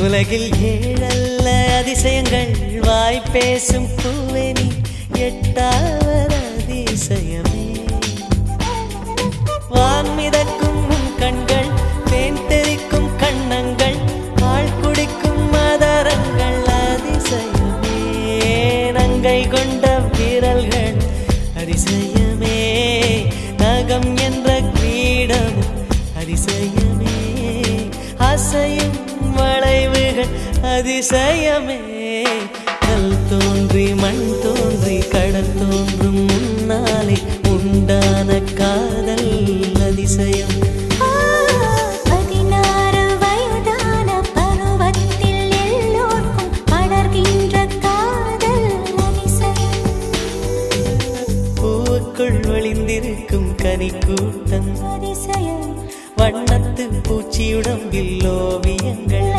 உலகில் ஏழல்ல அதிசயங்கள் வாய் பேசும் பூவெனி எட்டாவது அதிசயமே. வான்மிதக்கும் கண்கள், தேன் தெறிக்கும் கண்ணங்கள், பால் குடிக்கும் மதரங்கள் அதிசயமே. நங்கை கொண்ட விரல்கள் அதிசயமே. நகம் என்ற கிரீடம் அதிசயமே. அசையும் வளைவுகள் அதிசயமே. கல் தோன்றி மண் தோன்றி கடல் தோன்றும் முன்னாலே உண்டான காதல் அதிசயம். 16 வயதான பருவத்தில் எல்லோருக்கும் படர்கின்ற காதல் அதிசயம். பூவுக்குள் ஒளிந்திருக்கும் கனிக்கூட்டம் அதிசயம். வண்ணத்து பூச்சியுடம்பில் ஓவியங்கள்